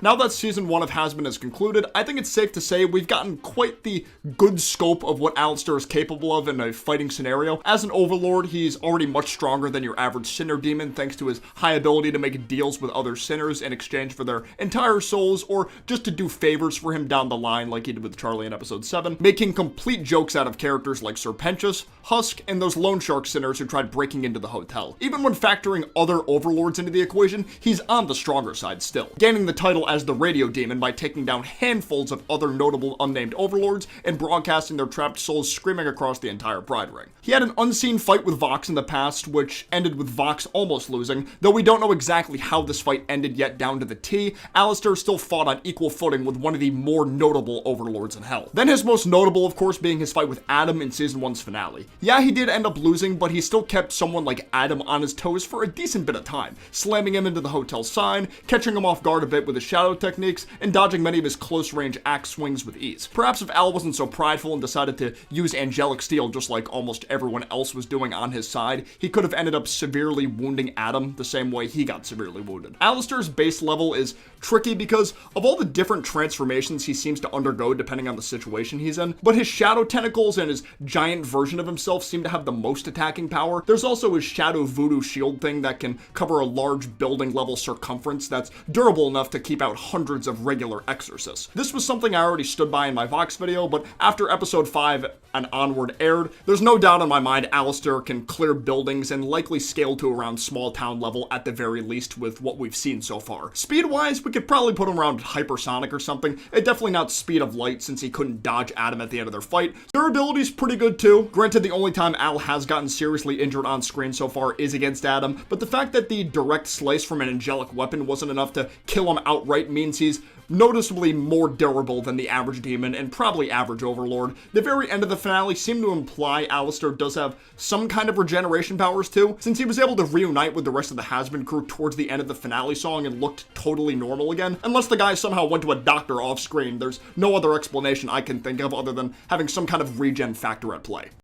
Now that season 1 of Hazbin has concluded, I think it's safe to say we've gotten quite the good scope of what Alastor is capable of in a fighting scenario. As an Overlord, he's already much stronger than your average Sinner Demon thanks to his high ability to make deals with other Sinners in exchange for their entire souls, or just to do favors for him down the line like he did with Charlie in episode 7, making complete jokes out of characters like Serpentius, Husk, and those Loan Shark Sinners who tried breaking into the hotel. Even when factoring other Overlords into the equation, he's on the stronger side still, gaining the title as the Radio Demon by taking down handfuls of other notable unnamed Overlords and broadcasting their trapped souls screaming across the entire Pride Ring. He had an unseen fight with Vox in the past, which ended with Vox almost losing, though we don't know exactly how this fight ended yet down to the T. Alastor still fought on equal footing with one of the more notable Overlords in Hell. Then his most notable, of course, being his fight with Adam in season 1's finale. Yeah, he did end up losing, but he still kept someone like Adam on his toes for a decent bit of time, slamming him into the hotel sign, catching him off guard a bit with his shadow techniques, and dodging many of his close-range axe swings with ease. Perhaps if Al wasn't so prideful and decided to use angelic steel just like almost everyone else was doing on his side, he could have ended up severely wounding Adam the same way he got severely wounded. Alastor's base level is tricky because of all the different transformations he seems to undergo depending on the situation he's in, but his shadow tentacles and his giant version of himself seem to have the most attacking power. There's also his shadow voodoo shield thing that can cover a large building level circumference that's durable enough to keep out hundreds of regular exorcists. This was something I already stood by in my Vox video, but after episode 5 and onward aired, there's no doubt in my mind Alastor can clear buildings and likely scale to around small town level at the very least with what we've seen so far. Speed wise, we could probably put him around hypersonic or something, and definitely not speed of light since he couldn't dodge Adam at the end of their fight. Durability's pretty good too. Granted, the only time Al has gotten seriously injured on screen so far is against Adam, but the fact that the direct slice from an angelic weapon wasn't enough to kill him outright means he's noticeably more durable than the average demon and probably average Overlord. The very end of the finale seemed to imply Alastor does have some kind of regeneration powers too, since he was able to reunite with the rest of the Hazbin crew towards the end of the finale song and looked totally normal again. Unless the guy somehow went to a doctor off screen, there's no other explanation I can think of other than having some kind of regen factor at play.